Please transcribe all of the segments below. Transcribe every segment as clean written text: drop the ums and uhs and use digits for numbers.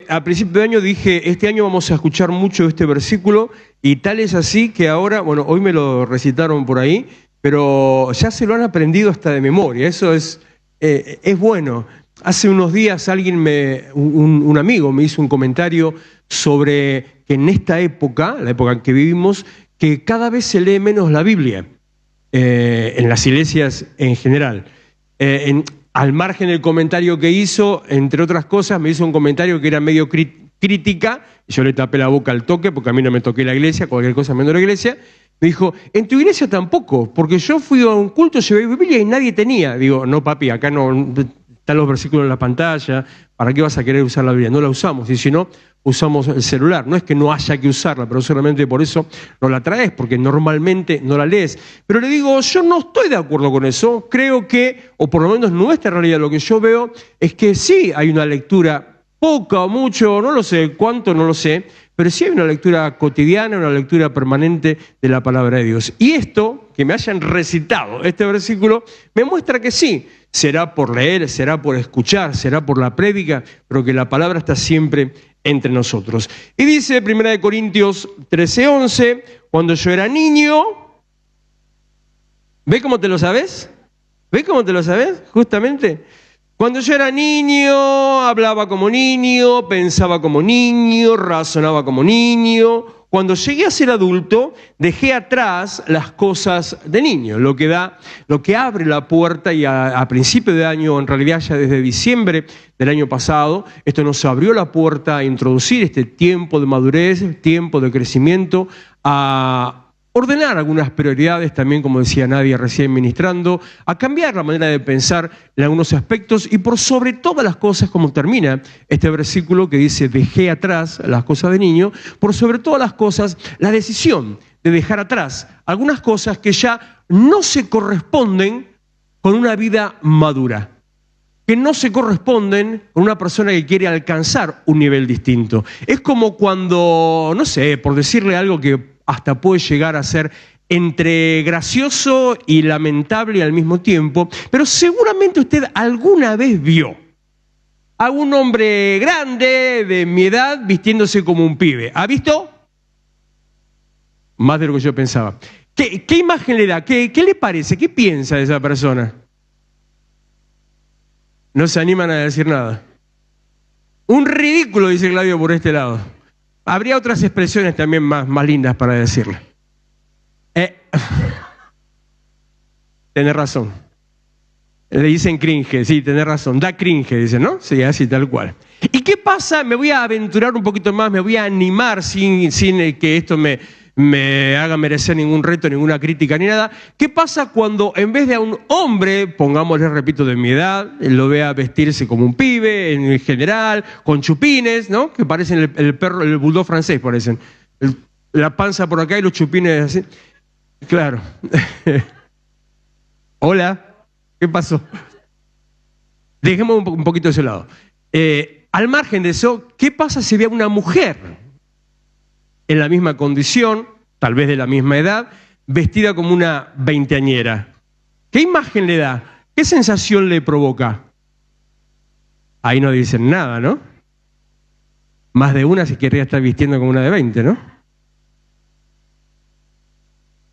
a principio de año dije, este año vamos a escuchar mucho este versículo, y tal es así que ahora, bueno, hoy me lo recitaron por ahí, pero ya se lo han aprendido hasta de memoria. Eso es bueno. Hace unos días un amigo me hizo un comentario sobre que en esta época, la época en que vivimos, que cada vez se lee menos la Biblia, en las iglesias en general. Al margen del comentario que hizo, entre otras cosas, me hizo un comentario que era medio crítica, y yo le tapé la boca al toque, porque a mí no me toqué la iglesia, cualquier cosa menos la iglesia. Me dijo, en tu iglesia tampoco, porque yo fui a un culto, llevé Biblia y nadie tenía. Digo, no papi, acá no están los versículos en la pantalla, ¿para qué vas a querer usar la Biblia? No la usamos, y si no, usamos el celular. No es que no haya que usarla, pero solamente por eso no la traes, porque normalmente no la lees. Pero le digo, yo no estoy de acuerdo con eso. Creo que, o por lo menos nuestra realidad, lo que yo veo es que sí hay una lectura, poca o mucho, no lo sé, cuánto, no lo sé, pero sí hay una lectura cotidiana, una lectura permanente de la palabra de Dios. Y esto, que me hayan recitado este versículo, me muestra que sí, será por leer, será por escuchar, será por la prédica, pero que la palabra está siempre entre nosotros. Y dice 1 Corintios 13:11, cuando yo era niño, ¿ve cómo te lo sabes? ¿Ve cómo te lo sabes? Justamente. Cuando yo era niño, hablaba como niño, pensaba como niño, razonaba como niño. Cuando llegué a ser adulto, dejé atrás las cosas de niño, lo que abre la puerta, y a principio de año, en realidad ya desde diciembre del año pasado, esto nos abrió la puerta a introducir este tiempo de madurez, tiempo de crecimiento, a ordenar algunas prioridades también, como decía Nadia recién ministrando, a cambiar la manera de pensar en algunos aspectos, y por sobre todas las cosas, como termina este versículo que dice, dejé atrás las cosas de niño, por sobre todas las cosas, la decisión de dejar atrás algunas cosas que ya no se corresponden con una vida madura, que no se corresponden con una persona que quiere alcanzar un nivel distinto. Es como cuando, no sé, por decirle algo que hasta puede llegar a ser entre gracioso y lamentable al mismo tiempo, pero seguramente usted alguna vez vio a un hombre grande de mi edad vistiéndose como un pibe. ¿Ha visto? Más de lo que yo pensaba. ¿Qué imagen le da? ¿Qué le parece? ¿Qué piensa de esa persona? No se animan a decir nada. Un ridículo, dice Claudio por este lado. Habría otras expresiones también más lindas para decirle. Tenés razón. Le dicen cringe, sí, tenés razón. Da cringe, dicen, ¿no? Sí, así tal cual. ¿Y qué pasa? Me voy a aventurar un poquito más, me voy a animar sin que esto me haga merecer ningún reto, ninguna crítica ni nada. ¿Qué pasa cuando en vez de a un hombre, pongámosle, repito, de mi edad, lo vea vestirse como un pibe en general, con chupines, ¿no? Que parecen el perro, el bulldog francés, parecen. La panza por acá y los chupines así. Claro. Hola, ¿qué pasó? Dejemos un poquito de ese lado. Al margen de eso, ¿qué pasa si ve a una mujer en la misma condición, tal vez de la misma edad, vestida como una veinteañera? ¿Qué imagen le da? ¿Qué sensación le provoca? Ahí no dicen nada, ¿no? Más de una se querría estar vistiendo como una de 20, ¿no?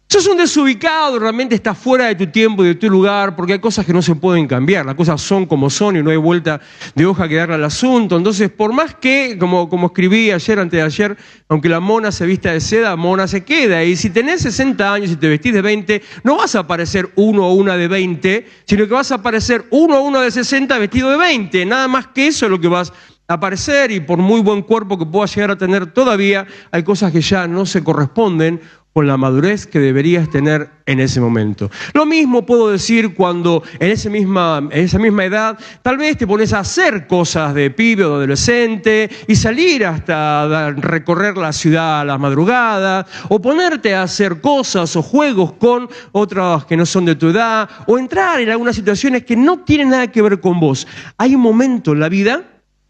Sos un desubicado, realmente estás fuera de tu tiempo y de tu lugar, porque hay cosas que no se pueden cambiar, las cosas son como son y no hay vuelta de hoja que darle al asunto. Entonces, por más que, como escribí ayer, antes de ayer, aunque la mona se vista de seda, mona se queda. Y si tenés 60 años y te vestís de 20, no vas a parecer uno o una de 20, sino que vas a parecer uno o una de 60 vestido de 20. Nada más que eso es lo que vas a parecer, y por muy buen cuerpo que puedas llegar a tener todavía, hay cosas que ya no se corresponden con la madurez que deberías tener en ese momento. Lo mismo puedo decir cuando en esa misma edad tal vez te pones a hacer cosas de pibe o de adolescente y salir hasta recorrer la ciudad a la madrugada, o ponerte a hacer cosas o juegos con otros que no son de tu edad, o entrar en algunas situaciones que no tienen nada que ver con vos. Hay un momento en la vida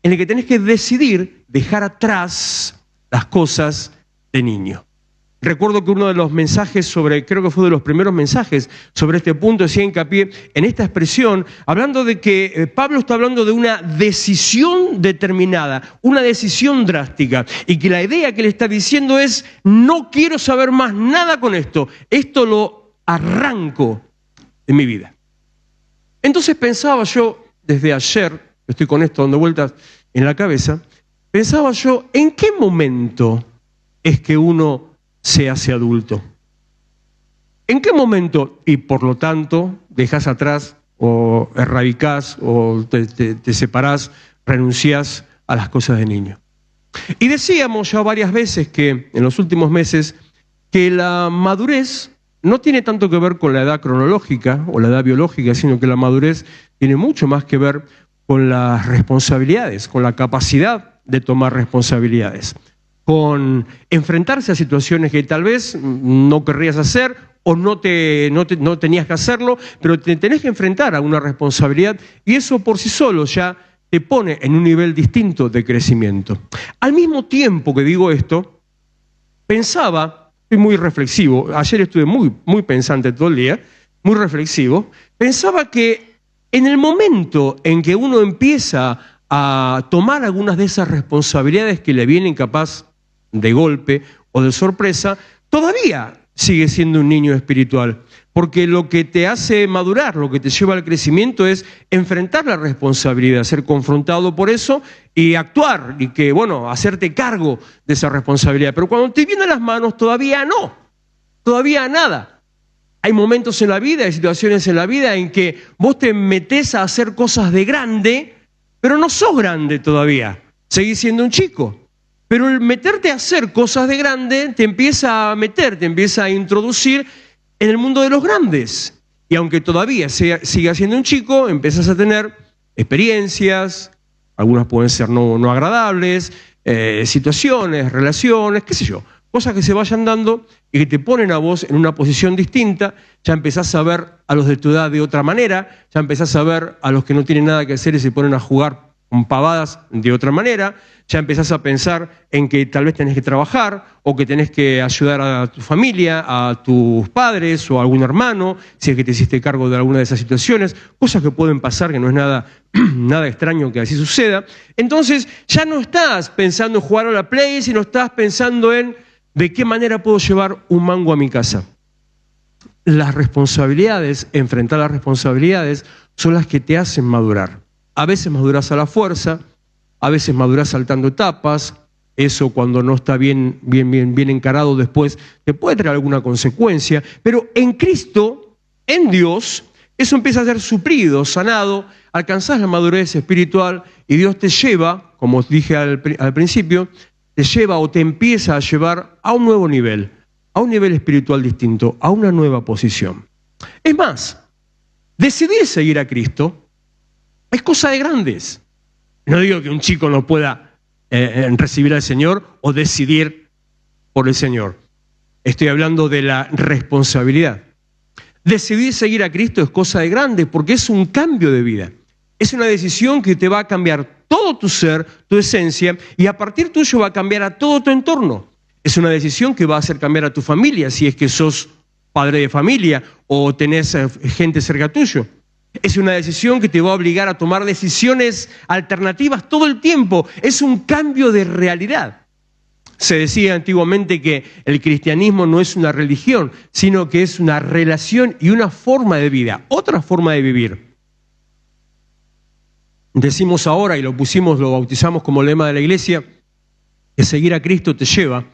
en el que tenés que decidir dejar atrás las cosas de niño. Recuerdo que uno de los mensajes creo que fue de los primeros mensajes sobre este punto, hacía hincapié en esta expresión, hablando de que Pablo está hablando de una decisión determinada, una decisión drástica, y que la idea que le está diciendo es: no quiero saber más nada con esto lo arranco de mi vida. Entonces pensaba yo, desde ayer, estoy con esto dando vueltas en la cabeza, pensaba yo, ¿en qué momento es que uno se hace adulto? ¿En qué momento? Y por lo tanto, dejas atrás o erradicás o te separás, renunciás a las cosas de niño. Y decíamos ya varias veces que en los últimos meses que la madurez no tiene tanto que ver con la edad cronológica o la edad biológica, sino que la madurez tiene mucho más que ver con las responsabilidades, con la capacidad de tomar responsabilidades, con enfrentarse a situaciones que tal vez no querrías hacer o no tenías que hacerlo, pero te tenés que enfrentar a una responsabilidad, y eso por sí solo ya te pone en un nivel distinto de crecimiento. Al mismo tiempo que digo esto, pensaba, estoy muy reflexivo, ayer estuve muy pensante todo el día, muy reflexivo, pensaba que en el momento en que uno empieza a tomar algunas de esas responsabilidades que le vienen capaz de golpe o de sorpresa, todavía sigue siendo un niño espiritual, porque lo que te hace madurar, lo que te lleva al crecimiento es enfrentar la responsabilidad, ser confrontado por eso y actuar, y que, bueno, hacerte cargo de esa responsabilidad. Pero cuando te viene a las manos, todavía no, todavía nada. Hay momentos en la vida, hay situaciones en la vida en que vos te metés a hacer cosas de grande, pero no sos grande todavía, seguís siendo un chico. Pero el meterte a hacer cosas de grande te empieza a introducir en el mundo de los grandes. Y aunque todavía sigas siendo un chico, empiezas a tener experiencias, algunas pueden ser no agradables, situaciones, relaciones, qué sé yo, cosas que se vayan dando y que te ponen a vos en una posición distinta. Ya empezás a ver a los de tu edad de otra manera, ya empezás a ver a los que no tienen nada que hacer y se ponen a jugar con pavadas de otra manera, ya empezás a pensar en que tal vez tenés que trabajar o que tenés que ayudar a tu familia, a tus padres o a algún hermano, si es que te hiciste cargo de alguna de esas situaciones, cosas que pueden pasar, que no es nada extraño que así suceda. Entonces ya no estás pensando en jugar a la Play, sino estás pensando en de qué manera puedo llevar un mango a mi casa. Las responsabilidades, enfrentar las responsabilidades, son las que te hacen madurar. A veces madurás a la fuerza, a veces madurás saltando etapas. Eso, cuando no está bien encarado, después te puede traer alguna consecuencia. Pero en Cristo, en Dios, eso empieza a ser suplido, sanado, alcanzás la madurez espiritual y Dios te lleva, como dije al principio, te lleva o te empieza a llevar a un nuevo nivel, a un nivel espiritual distinto, a una nueva posición. Es más, decidir seguir a Cristo es cosa de grandes. No digo que un chico no pueda recibir al Señor o decidir por el Señor. Estoy hablando de la responsabilidad. Decidir seguir a Cristo es cosa de grandes porque es un cambio de vida. Es una decisión que te va a cambiar todo tu ser, tu esencia, y a partir tuyo va a cambiar a todo tu entorno. Es una decisión que va a hacer cambiar a tu familia, si es que sos padre de familia o tenés gente cerca tuyo. Es una decisión que te va a obligar a tomar decisiones alternativas todo el tiempo. Es un cambio de realidad. Se decía antiguamente que el cristianismo no es una religión, sino que es una relación y una forma de vida, otra forma de vivir. Decimos ahora, y lo bautizamos como lema de la iglesia, que seguir a Cristo te lleva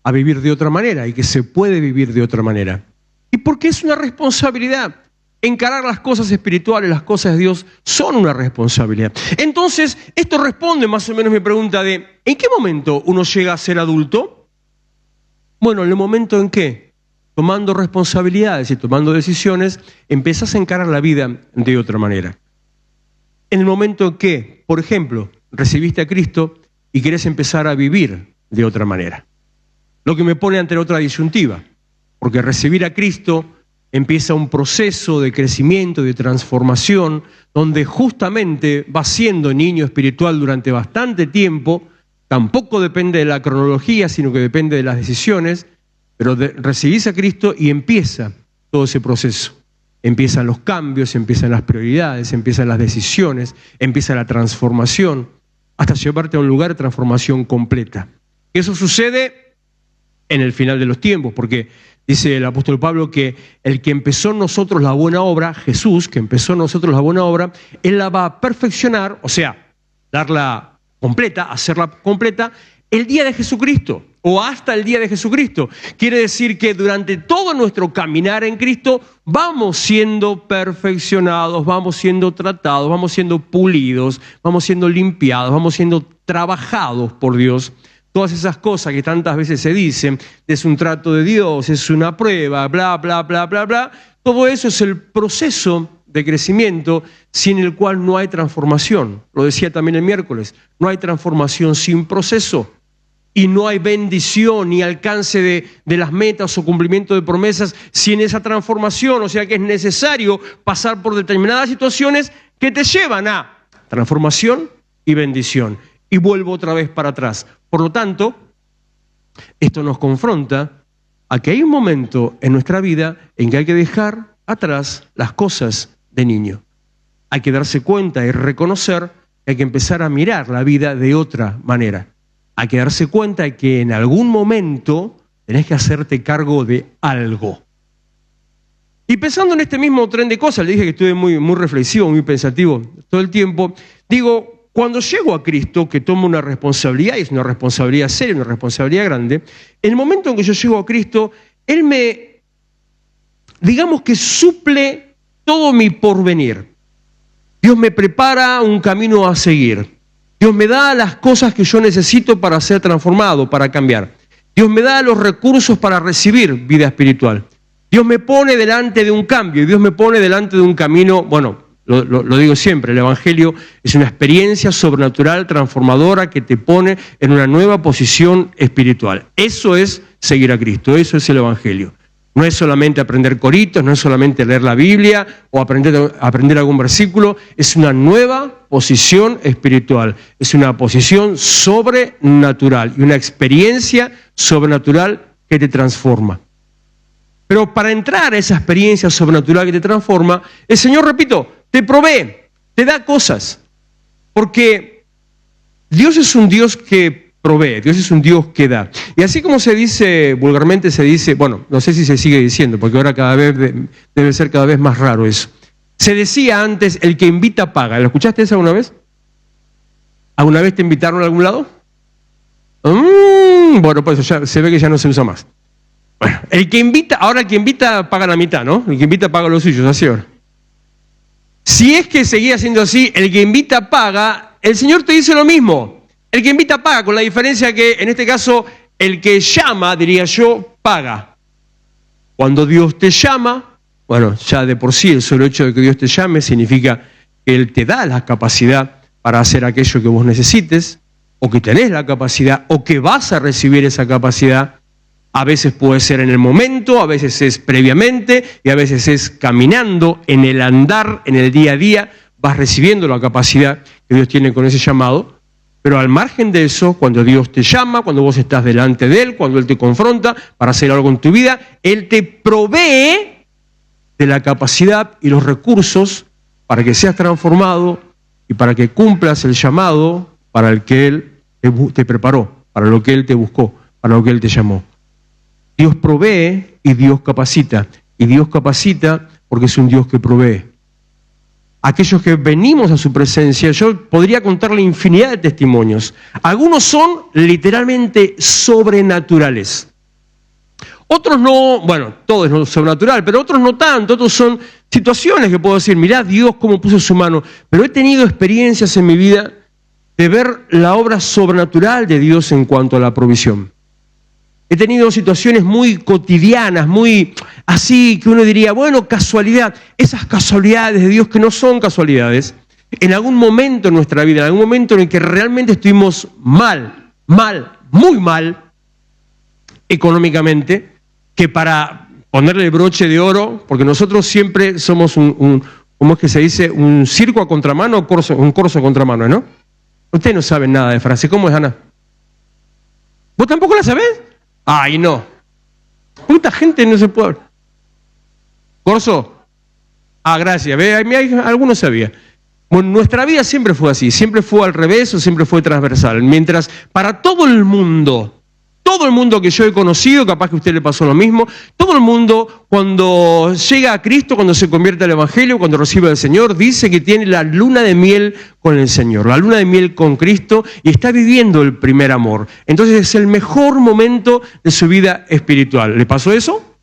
a vivir de otra manera y que se puede vivir de otra manera. ¿Y por qué es una responsabilidad? Encarar las cosas espirituales, las cosas de Dios, son una responsabilidad. Entonces, esto responde más o menos mi pregunta de ¿en qué momento uno llega a ser adulto? Bueno, en el momento en que, tomando responsabilidades y tomando decisiones, empezás a encarar la vida de otra manera. En el momento en que, por ejemplo, recibiste a Cristo y querés empezar a vivir de otra manera. Lo que me pone ante otra disyuntiva, porque recibir a Cristo empieza un proceso de crecimiento, de transformación, donde justamente vas siendo niño espiritual durante bastante tiempo. Tampoco depende de la cronología, sino que depende de las decisiones. pero recibís a Cristo y empieza todo ese proceso. Empiezan los cambios, empiezan las prioridades, empiezan las decisiones, empieza la transformación, hasta llevarte a un lugar de transformación completa. Eso sucede en el final de los tiempos, porque dice el apóstol Pablo que el que empezó en nosotros la buena obra, Jesús, que empezó en nosotros la buena obra, Él la va a perfeccionar, o sea, darla completa, hacerla completa, el día de Jesucristo, o hasta el día de Jesucristo. Quiere decir que durante todo nuestro caminar en Cristo vamos siendo perfeccionados, vamos siendo tratados, vamos siendo pulidos, vamos siendo limpiados, vamos siendo trabajados por Dios. Todas esas cosas que tantas veces se dicen, es un trato de Dios, es una prueba, bla, bla, bla, bla, bla. Todo eso es el proceso de crecimiento sin el cual no hay transformación. Lo decía también el miércoles, no hay transformación sin proceso. Y no hay bendición ni alcance de las metas o cumplimiento de promesas sin esa transformación. O sea que es necesario pasar por determinadas situaciones que te llevan a transformación y bendición. Y vuelvo otra vez para atrás. Por lo tanto, esto nos confronta a que hay un momento en nuestra vida en que hay que dejar atrás las cosas de niño. Hay que darse cuenta y reconocer que hay que empezar a mirar la vida de otra manera. Hay que darse cuenta de que en algún momento tenés que hacerte cargo de algo. Y pensando en este mismo tren de cosas, le dije que estuve muy reflexivo, muy pensativo todo el tiempo, digo, cuando llego a Cristo, que tomo una responsabilidad, y es una responsabilidad seria, una responsabilidad grande, en el momento en que yo llego a Cristo, Él me, digamos que suple todo mi porvenir. Dios me prepara un camino a seguir. Dios me da las cosas que yo necesito para ser transformado, para cambiar. Dios me da los recursos para recibir vida espiritual. Dios me pone delante de un cambio y Dios me pone delante de un camino, bueno, lo digo siempre, el Evangelio es una experiencia sobrenatural, transformadora, que te pone en una nueva posición espiritual. Eso es seguir a Cristo, eso es el Evangelio. No es solamente aprender coritos, no es solamente leer la Biblia o aprender algún versículo, es una nueva posición espiritual, es una posición sobrenatural y una experiencia sobrenatural que te transforma. Pero para entrar a esa experiencia sobrenatural que te transforma, el Señor, repito, te provee, te da cosas, porque Dios es un Dios que provee, Dios es un Dios que da. Y así como se dice, vulgarmente se dice, bueno, no sé si se sigue diciendo, porque ahora cada vez debe ser cada vez más raro eso. Se decía antes, el que invita paga. ¿Lo escuchaste eso alguna vez? ¿Alguna vez te invitaron a algún lado? Bueno, pues ya se ve que ya no se usa más. Bueno, el que invita, ahora el que invita paga la mitad, ¿no? El que invita paga los suyos, así ahora. Si es que seguía siendo así, el que invita paga, el Señor te dice lo mismo. El que invita paga, con la diferencia que en este caso el que llama, diría yo, paga. Cuando Dios te llama, bueno, ya de por sí el solo hecho de que Dios te llame significa que Él te da la capacidad para hacer aquello que vos necesites, o que tenés la capacidad, o que vas a recibir esa capacidad. A veces puede ser en el momento, a veces es previamente, y a veces es caminando, en el andar, en el día a día, vas recibiendo la capacidad que Dios tiene con ese llamado. Pero al margen de eso, cuando Dios te llama, cuando vos estás delante de Él, cuando Él te confronta para hacer algo en tu vida, Él te provee de la capacidad y los recursos para que seas transformado y para que cumplas el llamado para el que Él te preparó, para lo que Él te buscó, para lo que Él te llamó. Dios provee y Dios capacita. Y Dios capacita porque es un Dios que provee. Aquellos que venimos a su presencia, yo podría contarle infinidad de testimonios. Algunos son literalmente sobrenaturales. Otros no, bueno, todo es sobrenatural, pero otros no tanto. Otros son situaciones que puedo decir, mirá Dios cómo puso su mano. Pero he tenido experiencias en mi vida de ver la obra sobrenatural de Dios en cuanto a la provisión. He tenido situaciones muy cotidianas, muy así, que uno diría, bueno, casualidad. Esas casualidades de Dios que no son casualidades, en algún momento en nuestra vida, en algún momento en el que realmente estuvimos muy mal, económicamente, que para ponerle el broche de oro, porque nosotros siempre somos ¿cómo es que se dice? ¿Un circo a contramano o un corso a contramano, no? Ustedes no saben nada de frase. ¿Cómo es, Ana? ¿Vos tampoco la sabés? Ay, no. ¿Cuánta gente no se puede hablar? ¿Corso? Ah, gracias. ¿Ve? Algunos sabía. Bueno, nuestra vida siempre fue así, siempre fue al revés o siempre fue transversal. Mientras para todo el mundo que yo he conocido, capaz que a usted le pasó lo mismo, todo el mundo cuando llega a Cristo, cuando se convierte al Evangelio, cuando recibe al Señor, dice que tiene la luna de miel con el Señor, la luna de miel con Cristo y está viviendo el primer amor. Entonces es el mejor momento de su vida espiritual. ¿Le pasó eso?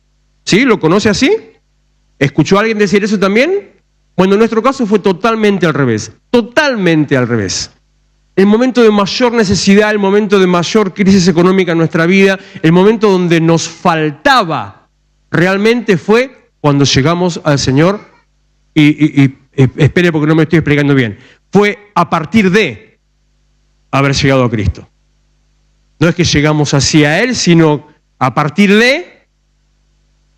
¿Sí? ¿Lo conoce así? ¿Escuchó a alguien decir eso también? Bueno, en nuestro caso fue totalmente al revés, totalmente al revés. El momento de mayor necesidad, el momento de mayor crisis económica en nuestra vida, el momento donde nos faltaba realmente fue cuando llegamos al Señor y espere porque no me estoy explicando bien, fue a partir de haber llegado a Cristo. No es que llegamos hacia Él, sino a partir de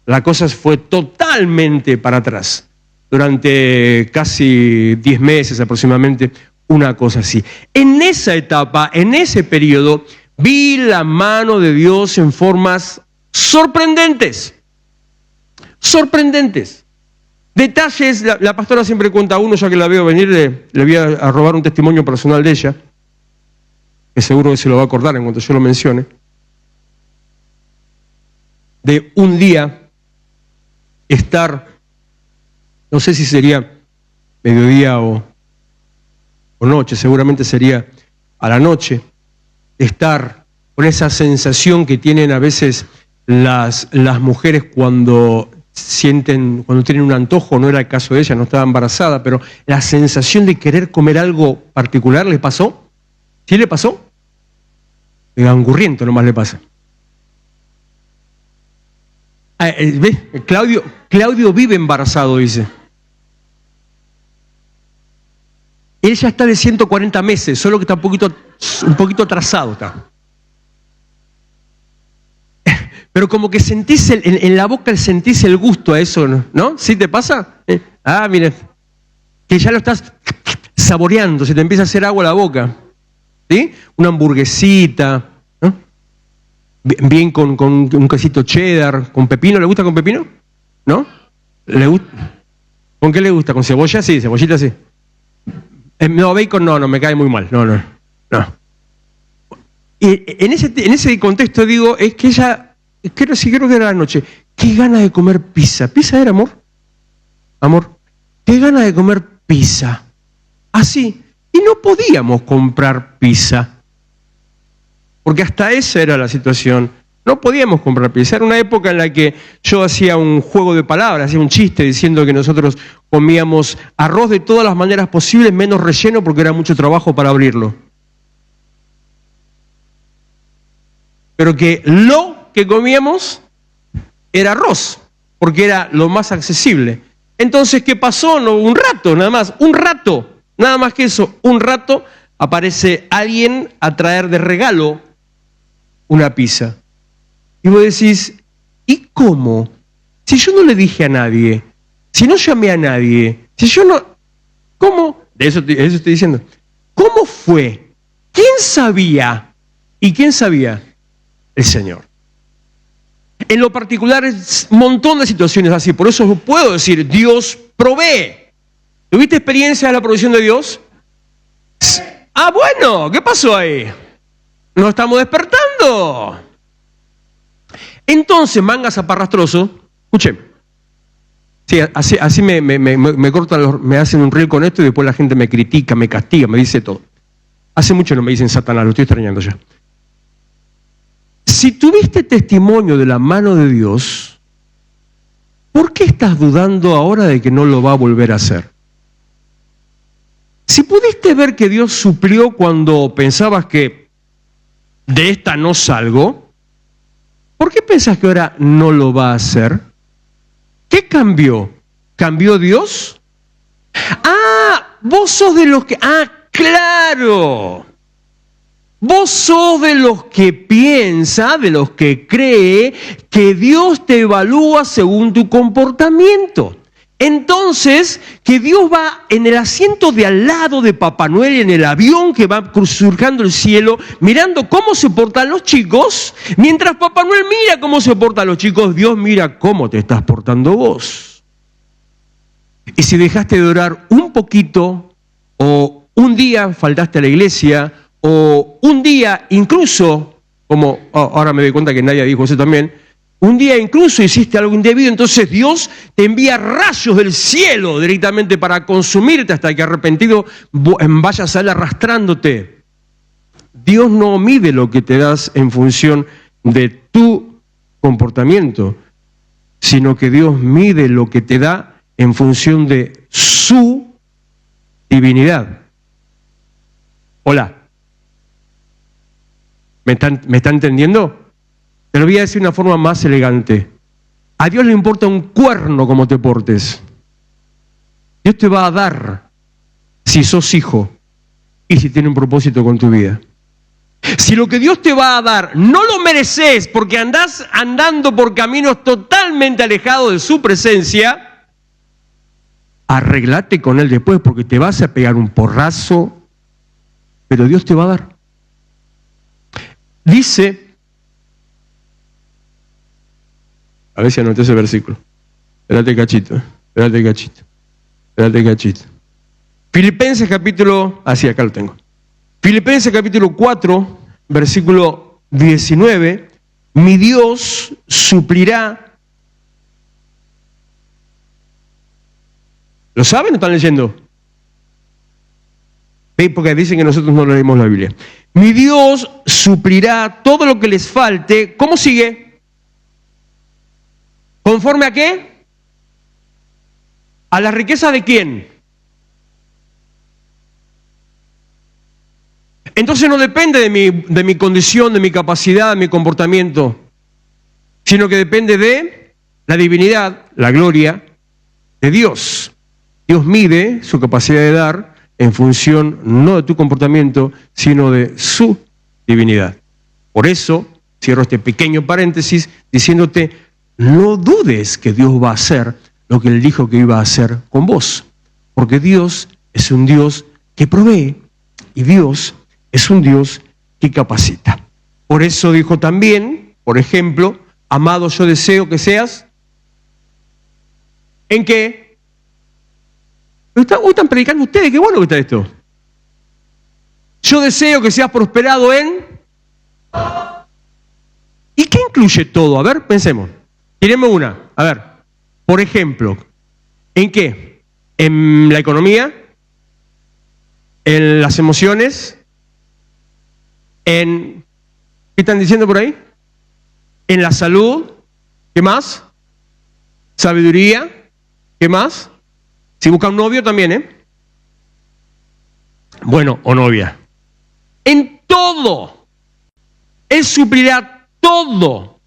la cosa fue totalmente para atrás. Durante casi 10 meses aproximadamente, una cosa así. En esa etapa, en ese periodo, vi la mano de Dios en formas sorprendentes. Sorprendentes. Detalles, la pastora siempre cuenta uno, ya que la veo venir, le voy a robar un testimonio personal de ella, que seguro que se lo va a acordar en cuanto yo lo mencione. De un día estar, no sé si sería mediodía o noche, seguramente sería a la noche, estar con esa sensación que tienen a veces las mujeres cuando tienen un antojo, no era el caso de ella, no estaba embarazada, pero la sensación de querer comer algo particular, ¿le pasó? ¿Sí le pasó? Angurriento nomás le pasa. ¿Ves? Claudio vive embarazado, dice. Él ya está de 140 meses, solo que está un poquito atrasado. Está. Pero como que sentís en la boca sentís el gusto a eso, ¿no? ¿Sí te pasa? Mire, que ya lo estás saboreando, se te empieza a hacer agua a la boca. ¿Sí? Una hamburguesita, ¿no? Bien con un quesito cheddar, con pepino. ¿Le gusta con pepino? ¿No? ¿Le gusta? ¿Con qué le gusta? ¿Con cebolla? Sí, cebollita sí. No, bacon no, me cae muy mal. No. Y en ese contexto digo, es que ella, creo que era la noche, qué ganas de comer pizza. ¿Pizza era, amor? Amor, qué ganas de comer pizza. Así. Y no podíamos comprar pizza. Porque hasta esa era la situación. No podíamos comprar pizza. Era una época en la que yo hacía un juego de palabras, hacía un chiste diciendo que nosotros comíamos arroz de todas las maneras posibles, menos relleno, porque era mucho trabajo para abrirlo. Pero que lo que comíamos era arroz, porque era lo más accesible. Entonces, ¿qué pasó? No, un rato, nada más que eso, un rato, aparece alguien a traer de regalo una pizza. Y vos decís, ¿y cómo? Si yo no le dije a nadie, si no llamé a nadie, si yo no... ¿Cómo? De eso estoy diciendo. ¿Cómo fue? ¿Quién sabía? ¿Y quién sabía? El Señor. En lo particular, es un montón de situaciones así. Por eso puedo decir, Dios provee. ¿Tuviste experiencia de la provisión de Dios? Bueno, ¿qué pasó ahí? Nos estamos despertando. Entonces, manga zaparrastroso, escuchen, sí, así me cortan, me hacen un reel con esto y después la gente me critica, me castiga, me dice todo. Hace mucho no me dicen Satanás, lo estoy extrañando ya. Si tuviste testimonio de la mano de Dios, ¿por qué estás dudando ahora de que no lo va a volver a hacer? Si pudiste ver que Dios suplió cuando pensabas que de esta no salgo, ¿por qué pensás que ahora no lo va a hacer? ¿Qué cambió? ¿Cambió Dios? Vos sos de los que... claro. Vos sos de los que piensa, de los que cree que Dios te evalúa según tu comportamiento. entonces que Dios va en el asiento de al lado de Papá Noel, en el avión que va surcando el cielo, mirando cómo se portan los chicos. Mientras Papá Noel mira cómo se portan los chicos, Dios mira cómo te estás portando vos. Y si dejaste de orar un poquito, o un día faltaste a la iglesia, o un día incluso, como ahora me doy cuenta que nadie dijo eso también, un día incluso hiciste algo indebido, entonces Dios te envía rayos del cielo directamente para consumirte hasta que arrepentido vayas a él arrastrándote. Dios no mide lo que te das en función de tu comportamiento, sino que Dios mide lo que te da en función de su divinidad. Hola. ¿Me está entendiendo? Te lo voy a decir de una forma más elegante. A Dios le importa un cuerno cómo te portes. Dios te va a dar si sos hijo y si tiene un propósito con tu vida. Si lo que Dios te va a dar no lo mereces porque andás andando por caminos totalmente alejados de su presencia, arreglate con Él después porque te vas a pegar un porrazo, pero Dios te va a dar. Dice, a ver si anoté ese versículo. Espérate cachito. Filipenses capítulo, así acá lo tengo. Filipenses capítulo 4, versículo 19. Mi Dios suplirá. ¿Lo saben o están leyendo? Porque dicen que nosotros no leemos la Biblia. Mi Dios suplirá todo lo que les falte. ¿Cómo sigue? ¿Conforme a qué? ¿A la riqueza de quién? Entonces no depende de mi condición, de mi capacidad, de mi comportamiento, sino que depende de la divinidad, la gloria de Dios. Dios mide su capacidad de dar en función no de tu comportamiento, sino de su divinidad. Por eso, cierro este pequeño paréntesis diciéndote, no dudes que Dios va a hacer lo que Él dijo que iba a hacer con vos, porque Dios es un Dios que provee y Dios es un Dios que capacita. Por eso dijo también, por ejemplo, amado, yo deseo que seas, ¿en qué? Están predicando ustedes, qué bueno que está esto. Yo deseo que seas prosperado en... ¿Y qué incluye todo? A ver, pensemos. Tiremos una. A ver, por ejemplo, ¿en qué? ¿En la economía? ¿En las emociones? ¿En... ¿Qué están diciendo por ahí? ¿En la salud? ¿Qué más? ¿Sabiduría? ¿Qué más? Si busca un novio también, ¿eh? Bueno, o novia. En todo. Él suplirá todo.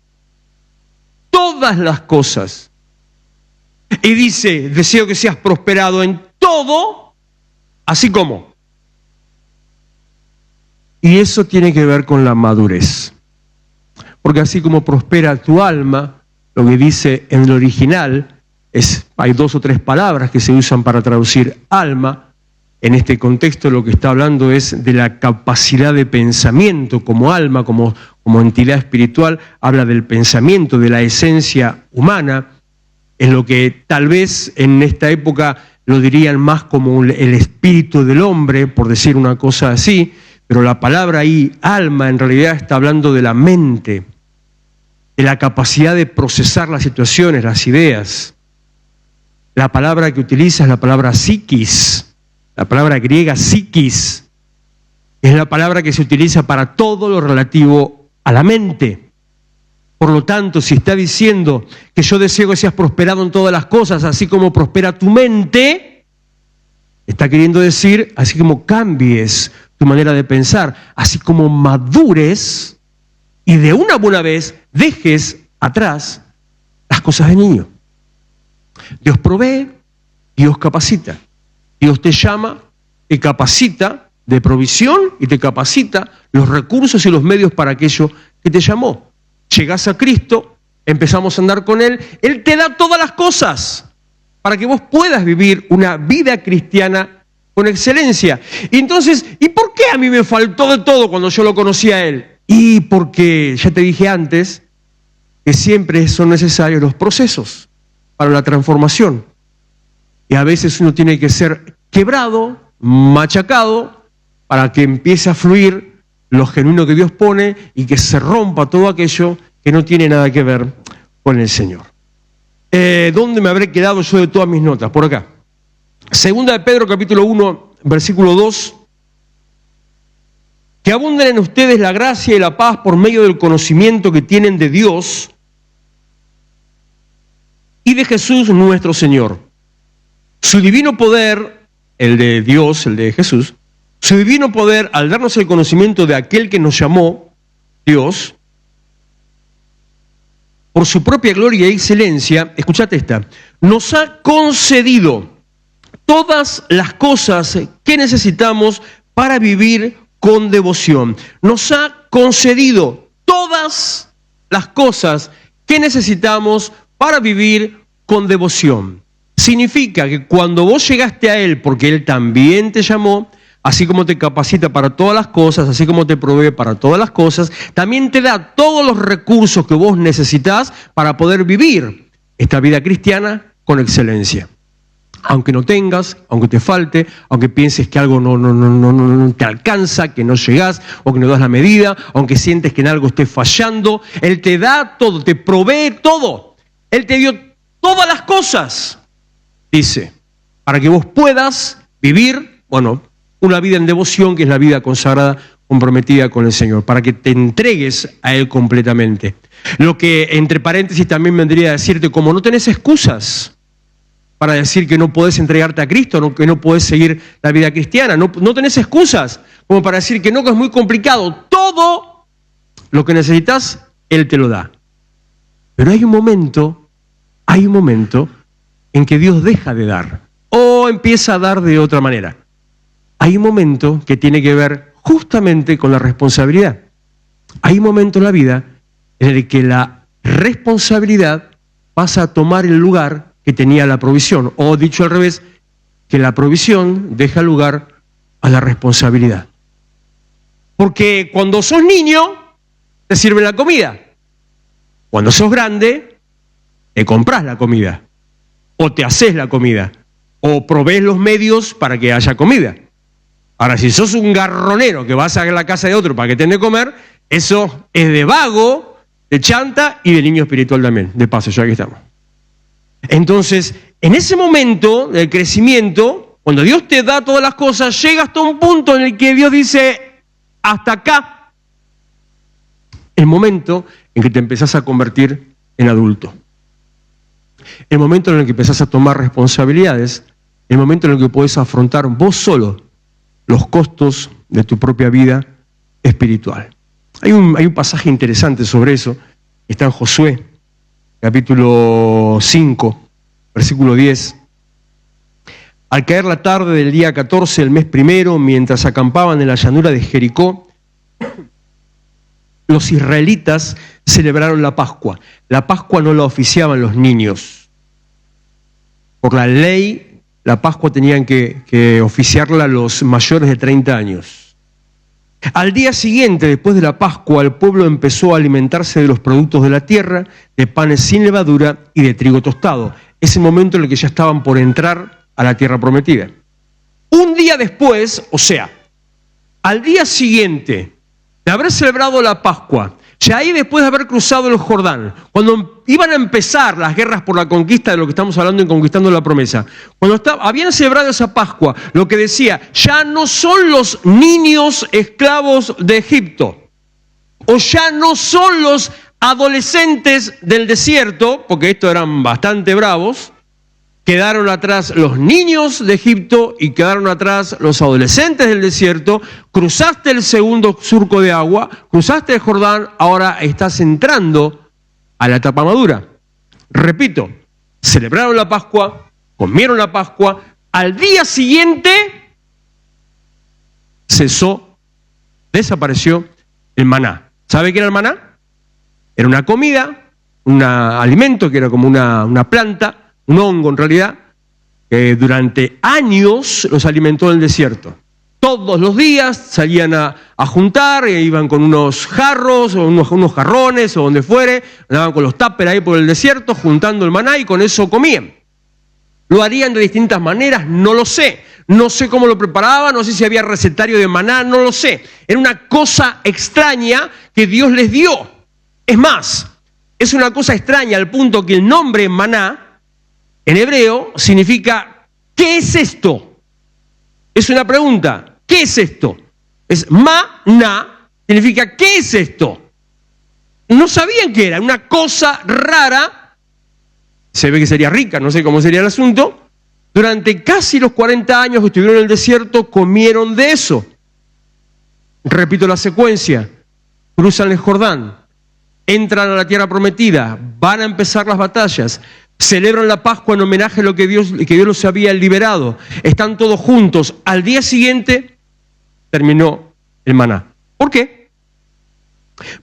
Todas las cosas. Y dice, deseo que seas prosperado en todo, así como. Y eso tiene que ver con la madurez. Porque así como prospera tu alma, lo que dice en el original, hay 2 o 3 palabras que se usan para traducir alma. En este contexto lo que está hablando es de la capacidad de pensamiento como alma, como entidad espiritual. Habla del pensamiento, de la esencia humana. Es lo que tal vez en esta época lo dirían más como el espíritu del hombre, por decir una cosa así. Pero la palabra ahí, alma, en realidad está hablando de la mente, de la capacidad de procesar las situaciones, las ideas. La palabra que utiliza es la palabra psiquis, la palabra griega psiquis, es la palabra que se utiliza para todo lo relativo a la mente. Por lo tanto, si está diciendo que yo deseo que seas prosperado en todas las cosas, así como prospera tu mente, está queriendo decir, así como cambies tu manera de pensar, así como madures y de una buena vez dejes atrás las cosas de niño. Dios provee, Dios capacita. Dios te llama, te capacita de provisión y te capacita los recursos y los medios para aquello que te llamó. Llegás a Cristo, empezamos a andar con Él, Él te da todas las cosas. para que vos puedas vivir una vida cristiana con excelencia. Y entonces, ¿y por qué a mí me faltó de todo cuando yo lo conocí a él? Y porque, ya te dije antes, que siempre son necesarios los procesos para la transformación. Y a veces uno tiene que ser quebrado, machacado, para que empiece a fluir lo genuino que Dios pone y que se rompa todo aquello que no tiene nada que ver con el Señor. ¿Dónde me habré quedado yo de todas mis notas? Por acá. Segunda de Pedro, capítulo 1, versículo 2. Que abunden en ustedes la gracia y la paz por medio del conocimiento que tienen de Dios y de Jesús nuestro Señor. Su divino poder, el de Dios, el de Jesús, su divino poder al darnos el conocimiento de aquel que nos llamó, Dios, por su propia gloria y excelencia, escuchate esta, nos ha concedido todas las cosas que necesitamos para vivir con devoción. Nos ha concedido todas las cosas que necesitamos para vivir con devoción. Significa que cuando vos llegaste a Él, porque Él también te llamó, así como te capacita para todas las cosas, así como te provee para todas las cosas, también te da todos los recursos que vos necesitás para poder vivir esta vida cristiana con excelencia. Aunque no tengas, aunque te falte, aunque pienses que algo no te alcanza, que no llegás o que no das la medida, aunque sientes que en algo estés fallando, Él te da todo, te provee todo. Él te dio todas las cosas, dice, para que vos puedas vivir, una vida en devoción, que es la vida consagrada, comprometida con el Señor, para que te entregues a Él completamente. Lo que, entre paréntesis, también vendría a decirte, como no tenés excusas para decir que no podés entregarte a Cristo, que no podés seguir la vida cristiana, no tenés excusas como para decir que no, que es muy complicado. Todo lo que necesitas, Él te lo da. Pero hay un momento en que Dios deja de dar o empieza a dar de otra manera. Hay un momento que tiene que ver justamente con la responsabilidad. Hay un momento en la vida en el que la responsabilidad pasa a tomar el lugar que tenía la provisión, o dicho al revés, que la provisión deja lugar a la responsabilidad. Porque cuando sos niño, te sirven la comida. Cuando sos grande, te compras la comida, o te haces la comida, o provees los medios para que haya comida. Ahora, si sos un garronero que vas a la casa de otro para que te den de comer, eso es de vago, de chanta y de niño espiritual también. De paso, ya que estamos. Entonces, en ese momento del crecimiento, cuando Dios te da todas las cosas, llega hasta un punto en el que Dios dice, hasta acá. El momento en que te empezás a convertir en adulto. El momento en el que empezás a tomar responsabilidades, el momento en el que podés afrontar vos solo los costos de tu propia vida espiritual. Hay un pasaje interesante sobre eso, está en Josué, capítulo 5, versículo 10. Al caer la tarde del día 14 del mes primero, mientras acampaban en la llanura de Jericó, los israelitas celebraron la Pascua. La Pascua no la oficiaban los niños. Por la ley, la Pascua tenían que oficiarla los mayores de 30 años. Al día siguiente, después de la Pascua, el pueblo empezó a alimentarse de los productos de la tierra, de panes sin levadura y de trigo tostado. Es el momento en el que ya estaban por entrar a la tierra prometida. Un día después, o sea, al día siguiente de haber celebrado la Pascua, ya ahí después de haber cruzado el Jordán, cuando iban a empezar las guerras por la conquista de lo que estamos hablando en Conquistando la Promesa, cuando habían celebrado esa Pascua, lo que decía, ya no son los niños esclavos de Egipto, o ya no son los adolescentes del desierto, porque estos eran bastante bravos, quedaron atrás los niños de Egipto y quedaron atrás los adolescentes del desierto, cruzaste el segundo surco de agua, cruzaste el Jordán, ahora estás entrando a la etapa madura. Repito, celebraron la Pascua, comieron la Pascua, al día siguiente desapareció el maná. ¿Sabe qué era el maná? Era una comida, un alimento que era como una planta, un hongo en realidad, que durante años los alimentó en el desierto. Todos los días salían a juntar, iban con unos jarros o unos jarrones o donde fuere, andaban con los tuppers ahí por el desierto juntando el maná y con eso comían. Lo harían de distintas maneras, no lo sé. No sé cómo lo preparaban, no sé si había recetario de maná, no lo sé. Era una cosa extraña que Dios les dio. Es más, es una cosa extraña al punto que el nombre maná, en hebreo, significa ¿qué es esto? Es una pregunta, ¿qué es esto? Es maná, significa ¿qué es esto? No sabían qué era, una cosa rara, se ve que sería rica, no sé cómo sería el asunto. Durante casi los 40 años que estuvieron en el desierto, comieron de eso. Repito la secuencia, cruzan el Jordán, entran a la tierra prometida, van a empezar las batallas, celebran la Pascua en homenaje a lo que Dios los había liberado, están todos juntos. Al día siguiente terminó el maná. ¿Por qué?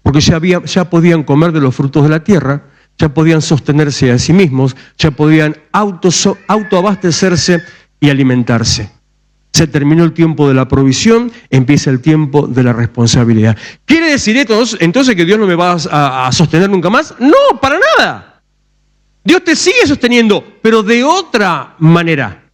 Porque ya podían comer de los frutos de la tierra, ya podían sostenerse a sí mismos, ya podían autoabastecerse y alimentarse. Se terminó el tiempo de la provisión, empieza el tiempo de la responsabilidad. ¿Quiere decir esto entonces que Dios no me va a sostener nunca más? No, para nada. Dios te sigue sosteniendo, pero de otra manera.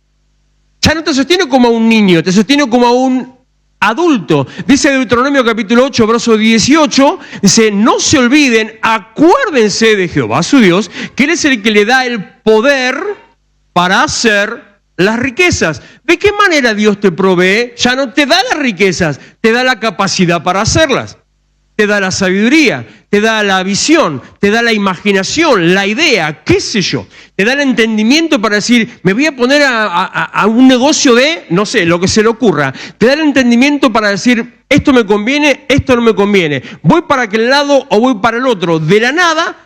Ya no te sostiene como a un niño, te sostiene como a un adulto. Dice Deuteronomio capítulo 8, verso 18, dice, no se olviden, acuérdense de Jehová su Dios, que Él es el que le da el poder para hacer las riquezas. ¿De qué manera Dios te provee? Ya no te da las riquezas, te da la capacidad para hacerlas. Te da la sabiduría, te da la visión, te da la imaginación, la idea, qué sé yo. Te da el entendimiento para decir, me voy a poner a un negocio de, no sé, lo que se le ocurra. Te da el entendimiento para decir, esto me conviene, esto no me conviene. Voy para aquel lado o voy para el otro. De la nada,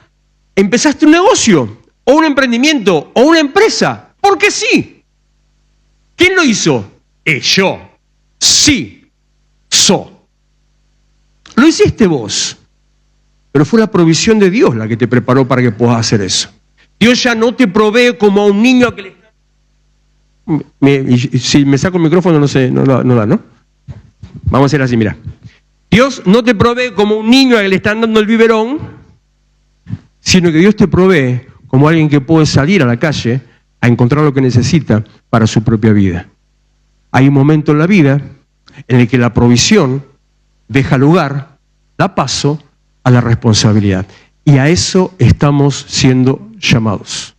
empezaste un negocio, o un emprendimiento, o una empresa. Porque sí. ¿Quién lo hizo? Yo. Sí. Lo hiciste vos, pero fue la provisión de Dios la que te preparó para que puedas hacer eso. Dios ya no te provee como a un niño que le... Si me saco el micrófono no da, ¿no? Vamos a hacer así, mira. Dios no te provee como un niño a que le están dando el biberón, sino que Dios te provee como alguien que puede salir a la calle a encontrar lo que necesita para su propia vida. Hay un momento en la vida en el que la provisión deja lugar, da paso a la responsabilidad. Y a eso estamos siendo llamados.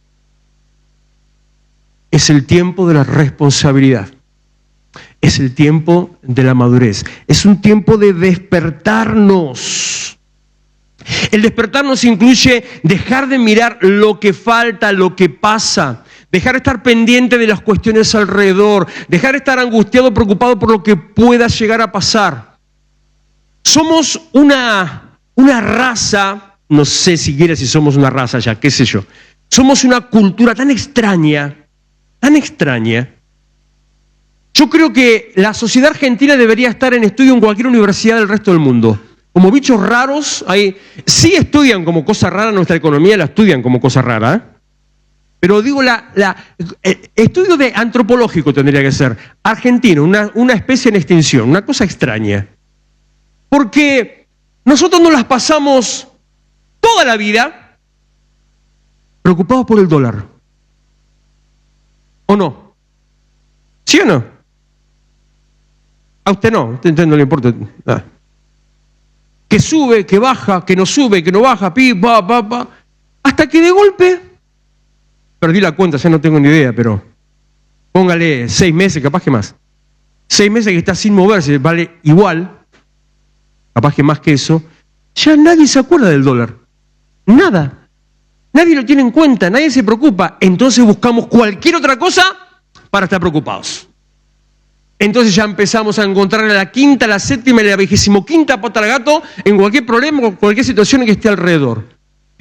Es el tiempo de la responsabilidad. Es el tiempo de la madurez. Es un tiempo de despertarnos. El despertarnos incluye dejar de mirar lo que falta, lo que pasa. Dejar de estar pendiente de las cuestiones alrededor. Dejar de estar angustiado, preocupado por lo que pueda llegar a pasar. Somos una raza, no sé siquiera si somos una raza ya, qué sé yo. Somos una cultura tan extraña. Yo creo que la sociedad argentina debería estar en estudio en cualquier universidad del resto del mundo. Como bichos raros, sí estudian como cosa rara nuestra economía, la estudian como cosa rara, ¿eh? Pero digo, estudio de antropológico tendría que ser. Argentino, una especie en extinción, una cosa extraña. Porque nosotros nos las pasamos toda la vida preocupados por el dólar. ¿O no? ¿Sí o no? A usted no, a usted no le importa. Ah. Que sube, que baja, que no sube, que no baja, hasta que de golpe, perdí la cuenta, ya no tengo ni idea, pero póngale 6 meses, capaz que más. 6 meses que está sin moverse, vale igual. Capaz que más que eso, ya nadie se acuerda del dólar. Nada. Nadie lo tiene en cuenta, nadie se preocupa. Entonces buscamos cualquier otra cosa para estar preocupados. Entonces ya empezamos a encontrar la quinta, la séptima y la 25ª pata al gato en cualquier problema o cualquier situación que esté alrededor.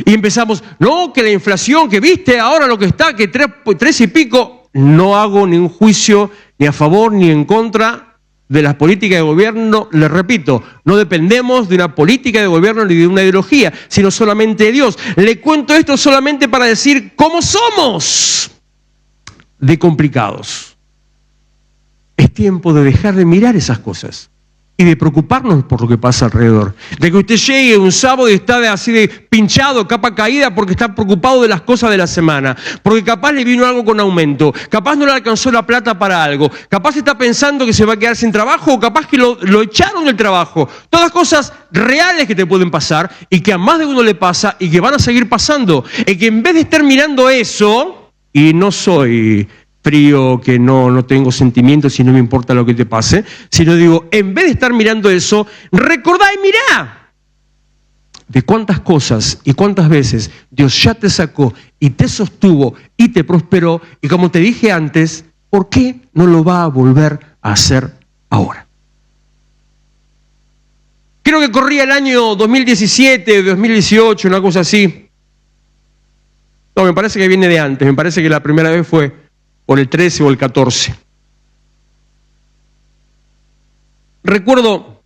Y empezamos, no, que la inflación, que viste ahora lo que está, que 3 y pico. No hago ningún juicio ni a favor ni en contra de las políticas de gobierno, les repito, no dependemos de una política de gobierno ni de una ideología, sino solamente de Dios. Le cuento esto solamente para decir cómo somos. de complicados. Es tiempo de dejar de mirar esas cosas y de preocuparnos por lo que pasa alrededor. De que usted llegue un sábado y está así de pinchado, capa caída, porque está preocupado de las cosas de la semana. Porque capaz le vino algo con aumento. Capaz no le alcanzó la plata para algo. Capaz está pensando que se va a quedar sin trabajo o capaz que lo echaron del trabajo. Todas cosas reales que te pueden pasar y que a más de uno le pasa y que van a seguir pasando. Y que en vez de estar mirando eso, y no soy frío, que no tengo sentimientos y no me importa lo que te pase, sino digo, en vez de estar mirando eso, recordá y mirá de cuántas cosas y cuántas veces Dios ya te sacó y te sostuvo y te prosperó, y como te dije antes, ¿por qué no lo va a volver a hacer ahora? Creo que corría el año 2017, 2018, una cosa así. No, me parece que viene de antes, me parece que la primera vez fue por el 13 o el 14. Recuerdo,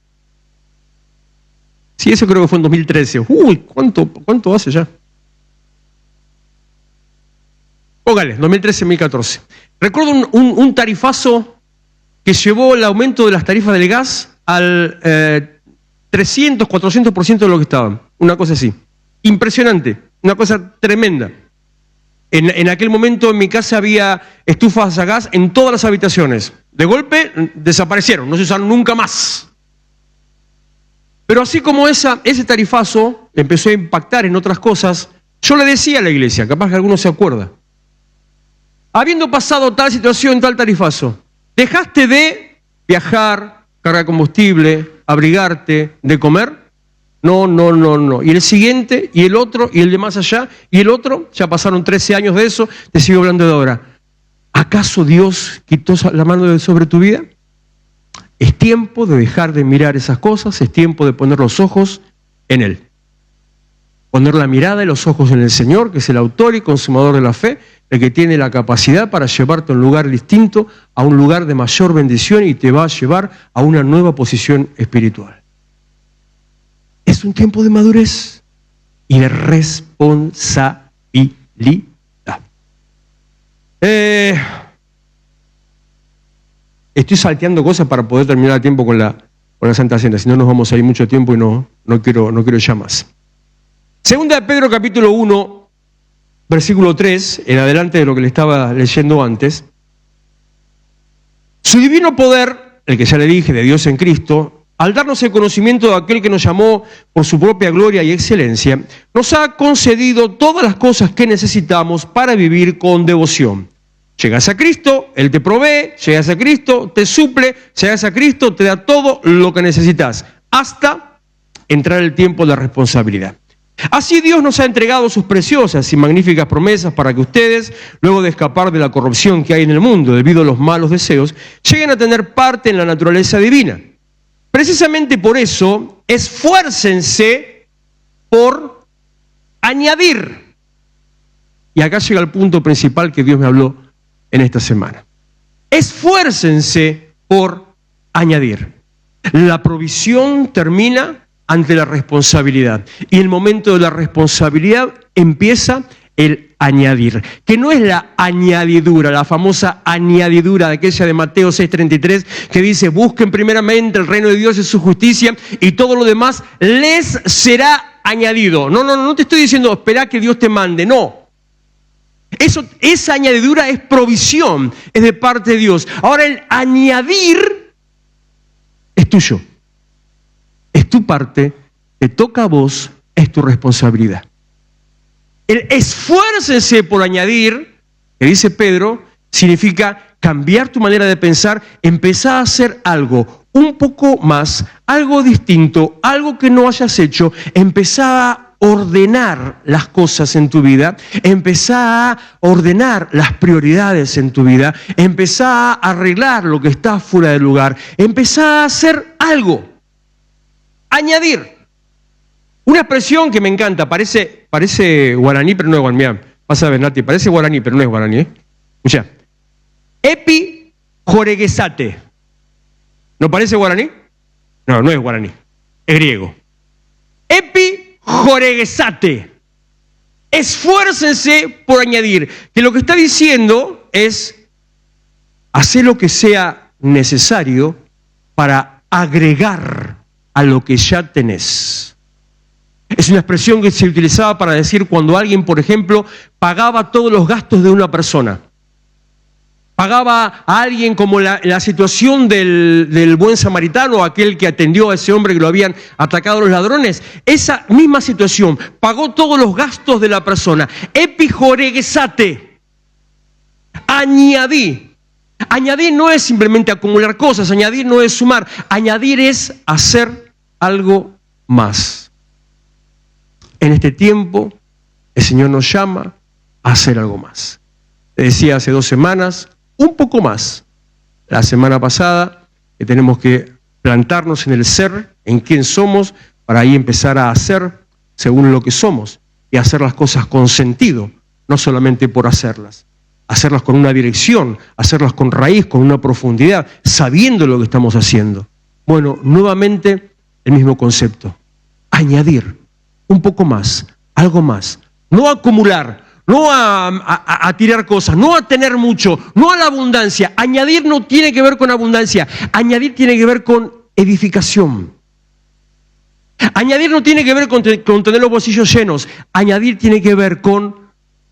sí, eso creo que fue en 2013. Uy, ¿cuánto hace ya? Póngale, 2013-2014. Recuerdo un tarifazo que llevó el aumento de las tarifas del gas al 300, 400% de lo que estaban. Una cosa así. Impresionante, una cosa tremenda. En aquel momento en mi casa había estufas a gas en todas las habitaciones. De golpe desaparecieron, no se usaron nunca más. Pero así como ese tarifazo empezó a impactar en otras cosas, yo le decía a la iglesia, capaz que alguno se acuerda, habiendo pasado tal situación, tal tarifazo, ¿dejaste de viajar, cargar combustible, abrigarte, de comer? No. Y el siguiente, y el otro, y el de más allá, y el otro, ya pasaron 13 años de eso, te sigo hablando de ahora. ¿Acaso Dios quitó la mano de sobre tu vida? Es tiempo de dejar de mirar esas cosas, es tiempo de poner los ojos en Él. Poner la mirada y los ojos en el Señor, que es el autor y consumador de la fe, el que tiene la capacidad para llevarte a un lugar distinto, a un lugar de mayor bendición y te va a llevar a una nueva posición espiritual. Es un tiempo de madurez y de responsabilidad. Estoy salteando cosas para poder terminar el tiempo con la Santa Cena, si no nos vamos a ir mucho tiempo y no quiero ya más. Segunda de Pedro capítulo 1, versículo 3, en adelante de lo que le estaba leyendo antes. Su divino poder, el que ya le dije, de Dios en Cristo, al darnos el conocimiento de aquel que nos llamó por su propia gloria y excelencia, nos ha concedido todas las cosas que necesitamos para vivir con devoción. Llegas a Cristo, Él te provee, llegas a Cristo, te suple, llegas a Cristo, te da todo lo que necesitas, hasta entrar el tiempo de la responsabilidad. Así Dios nos ha entregado sus preciosas y magníficas promesas para que ustedes, luego de escapar de la corrupción que hay en el mundo debido a los malos deseos, lleguen a tener parte en la naturaleza divina. Precisamente por eso, esfuércense por añadir. Y acá llega el punto principal que Dios me habló en esta semana. Esfuércense por añadir. La provisión termina ante la responsabilidad. Y en el momento de la responsabilidad empieza el añadir, que no es la añadidura, la famosa añadidura de aquella de Mateo 6:33, que dice, busquen primeramente el reino de Dios y su justicia, y todo lo demás les será añadido. No te estoy diciendo, espera que Dios te mande, no. Esa añadidura es provisión, es de parte de Dios. Ahora el añadir es tuyo, es tu parte, te toca a vos, es tu responsabilidad. El esfuércense por añadir, que dice Pedro, significa cambiar tu manera de pensar, empezar a hacer algo un poco más, algo distinto, algo que no hayas hecho, empezar a ordenar las cosas en tu vida, empezar a ordenar las prioridades en tu vida, empezar a arreglar lo que está fuera de lugar, empezar a hacer algo, añadir. Una expresión que me encanta, parece guaraní, pero no es guaraní. Pasa a ver, Nati, parece guaraní, pero no es guaraní. Escucha. Epi joreguesate. ¿No parece guaraní? No es guaraní. Es griego. Epi joreguesate. Esfuércense por añadir. Que lo que está diciendo es hacé lo que sea necesario para agregar a lo que ya tenés. Es una expresión que se utilizaba para decir cuando alguien, por ejemplo, pagaba todos los gastos de una persona. Pagaba a alguien como la situación del buen samaritano, aquel que atendió a ese hombre que lo habían atacado los ladrones. Esa misma situación, pagó todos los gastos de la persona. Epijoregesate, añadí. Añadir no es simplemente acumular cosas, añadir no es sumar, añadir es hacer algo más. En este tiempo, el Señor nos llama a hacer algo más. Te decía hace 2 semanas, un poco más. La semana pasada, que tenemos que plantarnos en el ser, en quién somos, para ahí empezar a hacer según lo que somos y hacer las cosas con sentido, no solamente por hacerlas. Hacerlas con una dirección, hacerlas con raíz, con una profundidad, sabiendo lo que estamos haciendo. Bueno, nuevamente el mismo concepto. Añadir un poco más, algo más. No acumular. No a tirar cosas, no a tener mucho, no a la abundancia. Añadir no tiene que ver con abundancia, añadir tiene que ver con edificación. Añadir no tiene que ver con tener los bolsillos llenos, añadir tiene que ver con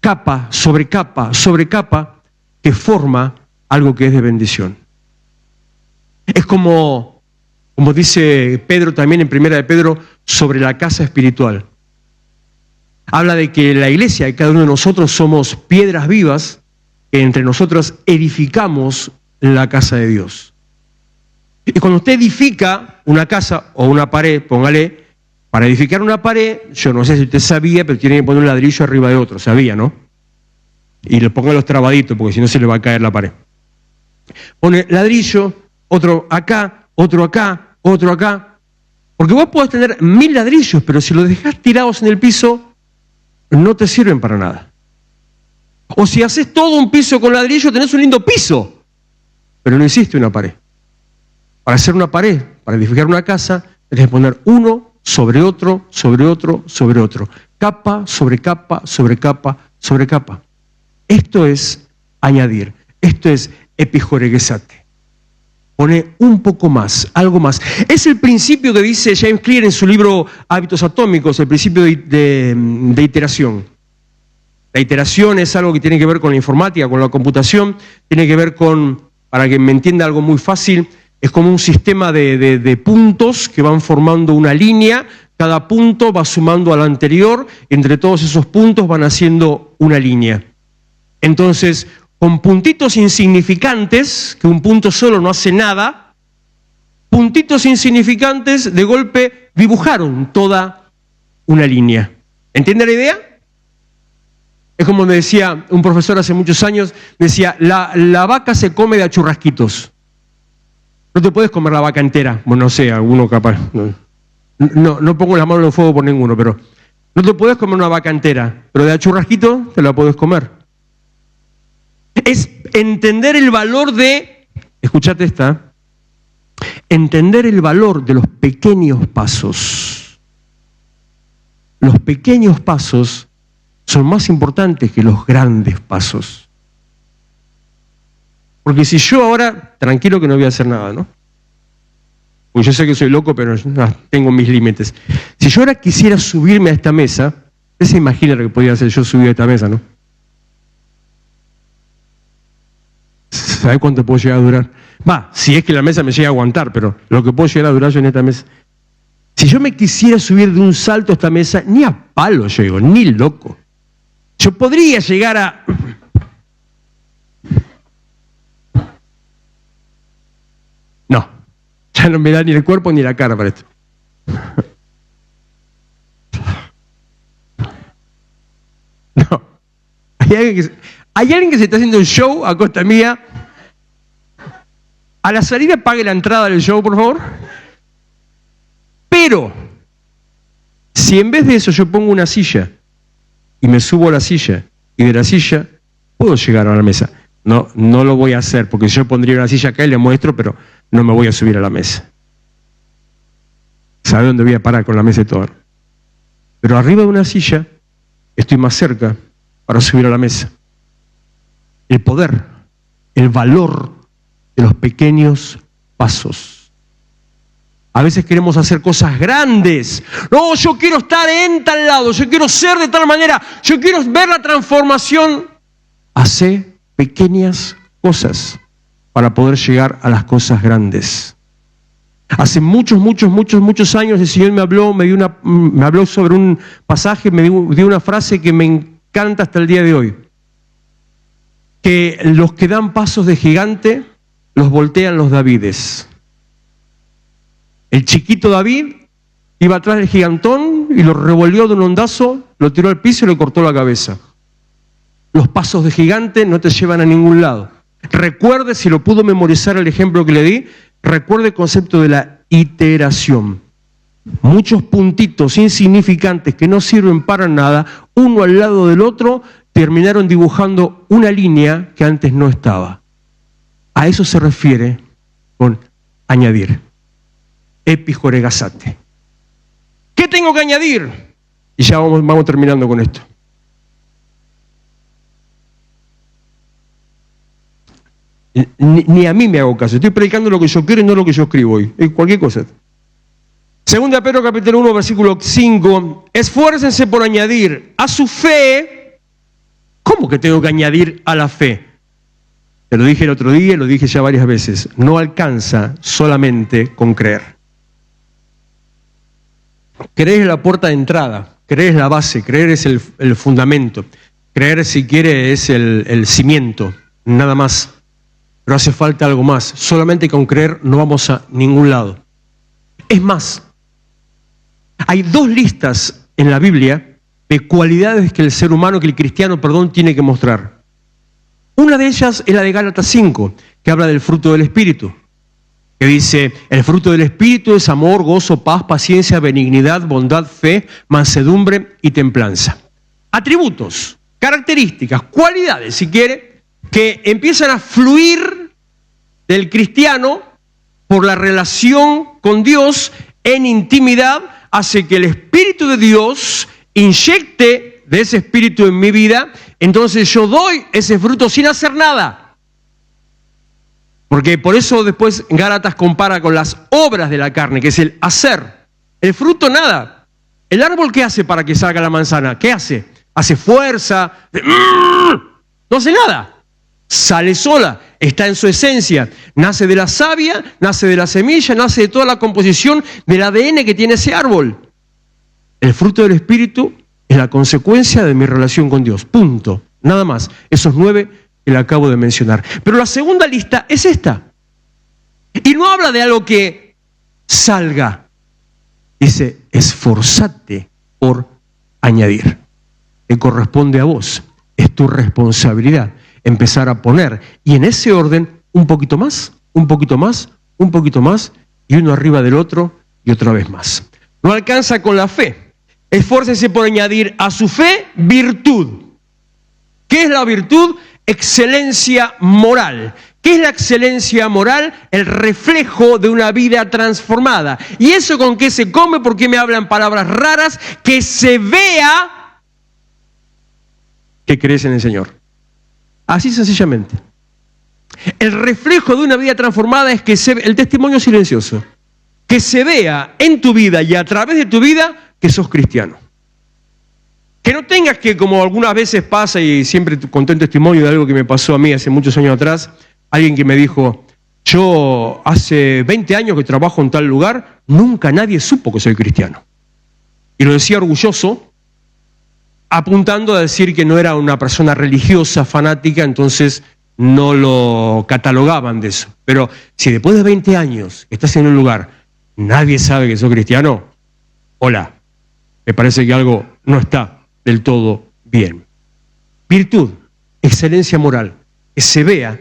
capa sobre capa sobre capa que forma algo que es de bendición. Es como dice Pedro también en Primera de Pedro sobre la casa espiritual. Habla de que la iglesia, de cada uno de nosotros, somos piedras vivas que entre nosotros edificamos la casa de Dios. Y cuando usted edifica una casa o una pared, póngale, para edificar una pared, yo no sé si usted sabía, pero tiene que poner un ladrillo arriba de otro, sabía, ¿no? Y le ponga los trabaditos, porque si no se le va a caer la pared. Pone ladrillo, otro acá, otro acá, otro acá. Porque vos podés tener 1000 ladrillos, pero si los dejás tirados en el piso, no te sirven para nada. O si haces todo un piso con ladrillo, tenés un lindo piso, pero no hiciste una pared. Para hacer una pared, para edificar una casa, tenés que poner uno sobre otro, sobre otro, sobre otro. Capa sobre capa, sobre capa, sobre capa. Esto es añadir. Esto es epijoregesate. Pone un poco más, algo más. Es el principio que dice James Clear en su libro Hábitos Atómicos, el principio de iteración. La iteración es algo que tiene que ver con la informática, con la computación, tiene que ver con, para que me entienda algo muy fácil, es como un sistema de puntos que van formando una línea, cada punto va sumando al anterior, entre todos esos puntos van haciendo una línea. Entonces, con puntitos insignificantes, que un punto solo no hace nada, puntitos insignificantes de golpe dibujaron toda una línea. ¿Entiende la idea? Es como me decía un profesor hace muchos años, decía, la vaca se come de a churrasquitos. No te puedes comer la vaca entera. Bueno, no sé, alguno capaz. No pongo la mano en el fuego por ninguno, pero no te puedes comer una vaca entera, pero de a churrasquito te la puedes comer. Es entender el valor de, escuchate esta, entender el valor de los pequeños pasos. Los pequeños pasos son más importantes que los grandes pasos. Porque si yo ahora, tranquilo que no voy a hacer nada, ¿no? Porque yo sé que soy loco, pero tengo mis límites. Si yo ahora quisiera subirme a esta mesa, usted se imagina lo que podría hacer yo subir a esta mesa, ¿no? ¿Sabe cuánto puedo llegar a durar? Si es que la mesa me llega a aguantar, pero lo que puedo llegar a durar yo en esta mesa. Si yo me quisiera subir de un salto a esta mesa, ni a palo llego, ni loco. Yo podría llegar a... No, ya no me da ni el cuerpo ni la cara para esto. No. Hay alguien que se está haciendo un show a costa mía. A la salida pague la entrada del show, por favor. Pero, si en vez de eso yo pongo una silla y me subo a la silla y de la silla puedo llegar a la mesa. No lo voy a hacer porque yo pondría una silla acá y le muestro, pero no me voy a subir a la mesa. ¿Sabe dónde voy a parar con la mesa y todo? Pero arriba de una silla estoy más cerca para subir a la mesa. El poder, el valor de los pequeños pasos. A veces queremos hacer cosas grandes. No, yo quiero estar en tal lado, yo quiero ser de tal manera, yo quiero ver la transformación. Hace pequeñas cosas para poder llegar a las cosas grandes. Hace muchos años el Señor me habló sobre un pasaje, me dio una frase que me encanta hasta el día de hoy. Que los que dan pasos de gigante, los voltean los Davides. El chiquito David iba atrás del gigantón y lo revolvió de un ondazo, lo tiró al piso y le cortó la cabeza. Los pasos de gigante no te llevan a ningún lado. Recuerde, si lo pudo memorizar el ejemplo que le di, recuerde el concepto de la iteración. Muchos puntitos insignificantes que no sirven para nada, uno al lado del otro, terminaron dibujando una línea que antes no estaba. A eso se refiere con añadir. Epijoregasate. ¿Qué tengo que añadir? Y ya vamos terminando con esto. Ni a mí me hago caso. Estoy predicando lo que yo quiero y no lo que yo escribo hoy. Cualquier cosa. Segunda Pedro capítulo 1, versículo 5. Esfuércense por añadir a su fe. ¿Cómo que tengo que añadir a la fe? Te lo dije el otro día y lo dije ya varias veces. No alcanza solamente con creer. Creer es la puerta de entrada, creer es la base, creer es el fundamento, creer si quiere es el cimiento, nada más. Pero hace falta algo más. Solamente con creer no vamos a ningún lado. Es más, hay dos listas en la Biblia de cualidades que el ser humano, que el cristiano, tiene que mostrar. Una de ellas es la de Gálatas 5, que habla del fruto del Espíritu. Que dice, el fruto del Espíritu es amor, gozo, paz, paciencia, benignidad, bondad, fe, mansedumbre y templanza. Atributos, características, cualidades, si quiere, que empiezan a fluir del cristiano por la relación con Dios en intimidad, hace que el Espíritu de Dios inyecte de ese Espíritu en mi vida, entonces yo doy ese fruto sin hacer nada. Porque por eso después Gálatas compara con las obras de la carne, que es el hacer. El fruto nada. ¿El árbol qué hace para que salga la manzana? ¿Qué hace? Hace fuerza. No hace nada. Sale sola. Está en su esencia. Nace de la savia, nace de la semilla, nace de toda la composición del ADN que tiene ese árbol. El fruto del Espíritu es la consecuencia de mi relación con Dios. Punto. Nada más. Esos 9 que le acabo de mencionar. Pero la segunda lista es esta. Y no habla de algo que salga. Dice, esforzate por añadir. Te corresponde a vos. Es tu responsabilidad empezar a poner. Y en ese orden, un poquito más, un poquito más, un poquito más, y uno arriba del otro, y otra vez más. No alcanza con la fe. Esfuércese por añadir a su fe virtud. ¿Qué es la virtud? Excelencia moral. ¿Qué es la excelencia moral? El reflejo de una vida transformada. ¿Y eso con qué se come? ¿Por qué me hablan palabras raras? Que se vea que crees en el Señor. Así sencillamente. El reflejo de una vida transformada es que el testimonio silencioso. Que se vea en tu vida y a través de tu vida que sos cristiano. Que no tengas que, como algunas veces pasa, y siempre conté un testimonio de algo que me pasó a mí hace muchos años atrás, alguien que me dijo, yo hace 20 años que trabajo en tal lugar, nunca nadie supo que soy cristiano. Y lo decía orgulloso, apuntando a decir que no era una persona religiosa, fanática, entonces no lo catalogaban de eso. Pero si después de 20 años que estás en un lugar, nadie sabe que soy cristiano, hola, me parece que algo no está del todo bien. Virtud, excelencia moral, que se vea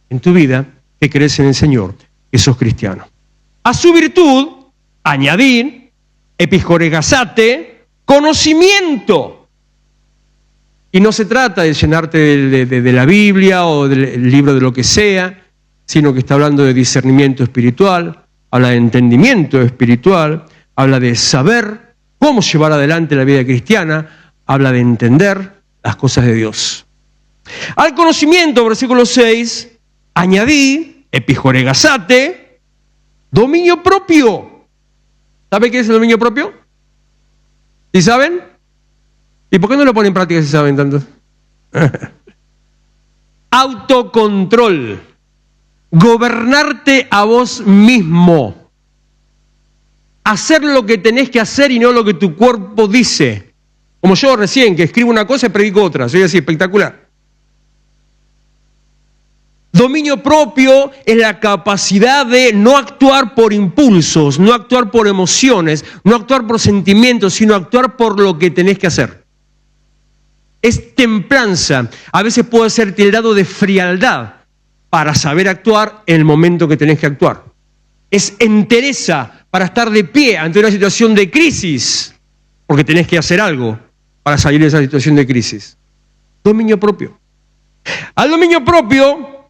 en tu vida que crees en el Señor, que sos cristiano. A su virtud, añadir, epijoregasate, conocimiento. Y no se trata de llenarte de la Biblia o del libro de lo que sea, sino que está hablando de discernimiento espiritual, habla de entendimiento espiritual, habla de saber cómo llevar adelante la vida cristiana, habla de entender las cosas de Dios. Al conocimiento, versículo 6, añadí epijoregasate, dominio propio. ¿Sabe qué es el dominio propio? ¿Sí saben? ¿Y por qué no lo ponen en práctica si saben tanto? Autocontrol. Gobernarte a vos mismo. Hacer lo que tenés que hacer y no lo que tu cuerpo dice. Como yo recién, que escribo una cosa y predico otra. Soy así, espectacular. Dominio propio es la capacidad de no actuar por impulsos, no actuar por emociones, no actuar por sentimientos, sino actuar por lo que tenés que hacer. Es templanza. A veces puede ser tildado de frialdad para saber actuar en el momento que tenés que actuar. Es entereza para estar de pie ante una situación de crisis, porque tenés que hacer algo para salir de esa situación de crisis. Dominio propio. Al dominio propio,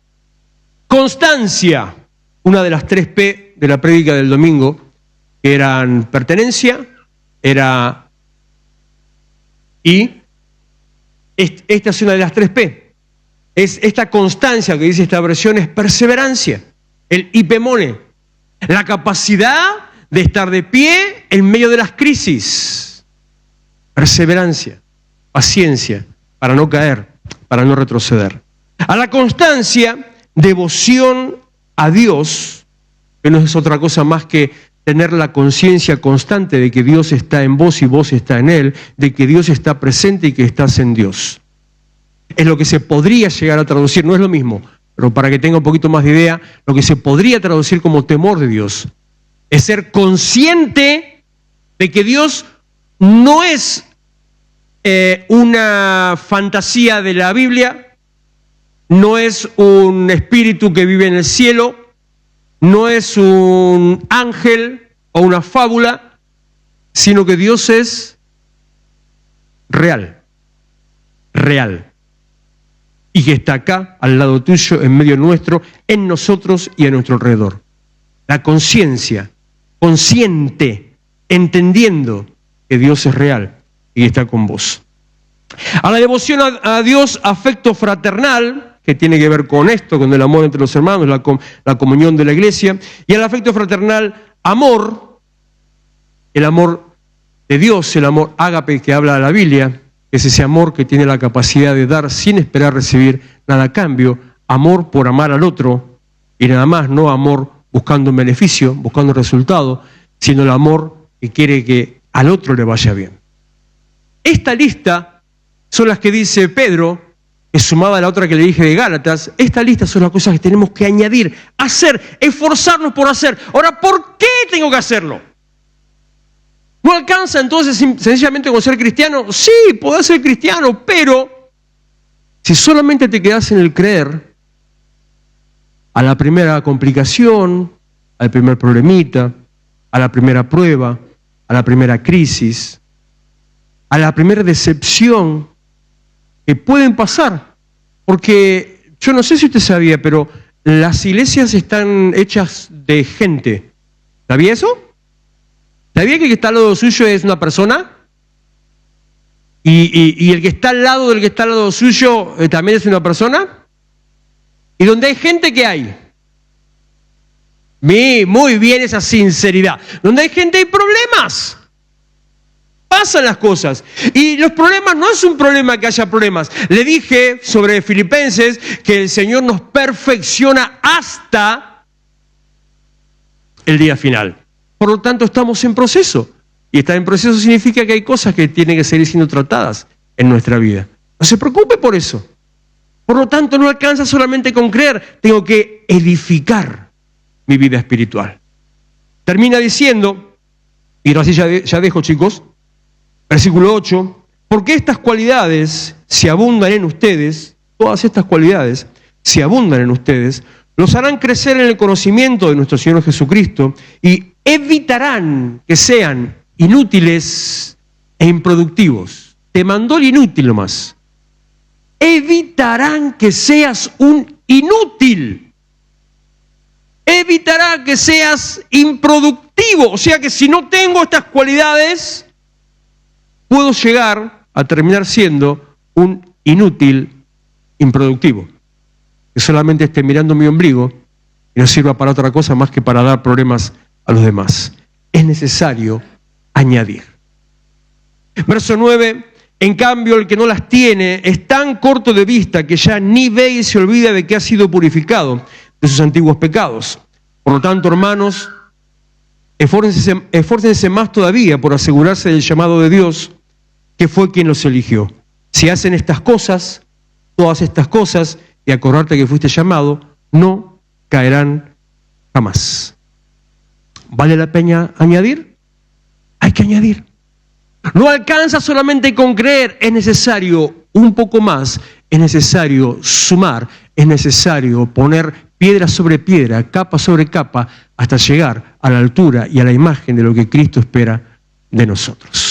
constancia, una de las 3 P de la prédica del domingo, que eran pertenencia, era y esta es una de las 3 P. Es esta constancia que dice esta versión, es perseverancia, el hipemone, la capacidad de estar de pie en medio de las crisis. Perseverancia, paciencia, para no caer, para no retroceder. A la constancia, devoción a Dios, que no es otra cosa más que tener la conciencia constante de que Dios está en vos y vos está en Él, de que Dios está presente y que estás en Dios. Es lo que se podría llegar a traducir, no es lo mismo, pero para que tenga un poquito más de idea, lo que se podría traducir como temor de Dios es ser consciente de que Dios no es una fantasía de la Biblia, no es un espíritu que vive en el cielo, no es un ángel o una fábula, sino que Dios es real, real. Y que está acá, al lado tuyo, en medio nuestro, en nosotros y a nuestro alrededor. La conciencia, consciente, entendiendo que Dios es real y está con vos. A la devoción a Dios, afecto fraternal, que tiene que ver con esto, con el amor entre los hermanos, la comunión de la iglesia, y al afecto fraternal, amor, el amor de Dios, el amor ágape que habla la Biblia, es ese amor que tiene la capacidad de dar sin esperar recibir nada a cambio, amor por amar al otro, y nada más, no amor buscando un beneficio, buscando un resultado, sino el amor que quiere que al otro le vaya bien. Esta lista son las que dice Pedro, que sumada a la otra que le dije de Gálatas, esta lista son las cosas que tenemos que añadir, hacer, esforzarnos por hacer. Ahora, ¿por qué tengo que hacerlo? ¿No alcanza entonces sencillamente con ser cristiano? Sí, podés ser cristiano, pero si solamente te quedás en el creer, a la primera complicación, al primer problemita, a la primera prueba, a la primera crisis, a la primera decepción que pueden pasar, porque yo no sé si usted sabía, pero las iglesias están hechas de gente. ¿Sabía eso? ¿Sabía que el que está al lado suyo es una persona? ¿Y el que está al lado del que está al lado suyo también es una persona? ¿Y donde hay gente, qué hay? Muy bien esa sinceridad. Donde hay gente hay problemas. Pasan las cosas. Y los problemas no es un problema que haya problemas. Le dije sobre Filipenses que el Señor nos perfecciona hasta el día final. Por lo tanto, estamos en proceso. Y estar en proceso significa que hay cosas que tienen que seguir siendo tratadas en nuestra vida. No se preocupe por eso. Por lo tanto, no alcanza solamente con creer. Tengo que edificar mi vida espiritual. Termina diciendo, y así ya dejo, chicos, versículo 8, porque estas cualidades, si abundan en ustedes, todas estas cualidades, si abundan en ustedes, los harán crecer en el conocimiento de nuestro Señor Jesucristo y evitarán que sean inútiles e improductivos. Te mandó el inútil nomás. Evitarán que seas un inútil. Evitará que seas improductivo. O sea que si no tengo estas cualidades, puedo llegar a terminar siendo un inútil improductivo. Que solamente esté mirando mi ombligo y no sirva para otra cosa más que para dar problemas a los demás. Es necesario añadir. Verso 9, en cambio el que no las tiene es tan corto de vista que ya ni ve y se olvida de que ha sido purificado de sus antiguos pecados. Por lo tanto, hermanos, esfuércense más todavía por asegurarse del llamado de Dios, que fue quien los eligió. Si hacen estas cosas, todas estas cosas, y acordarte que fuiste llamado, no caerán jamás. ¿Vale la pena añadir? Hay que añadir. No alcanza solamente con creer, es necesario un poco más, es necesario sumar, es necesario poner piedra sobre piedra, capa sobre capa, hasta llegar a la altura y a la imagen de lo que Cristo espera de nosotros.